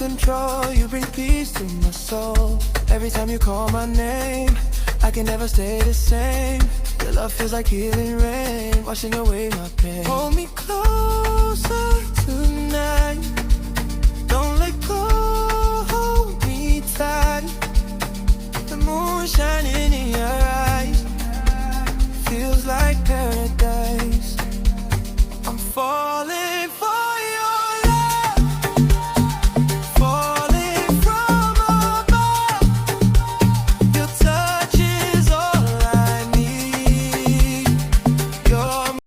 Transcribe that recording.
control, you bring peace to my soul. Every time you call my name, I can never stay the same. Your love feels like healing rain, washing away my pain. Hold me closer to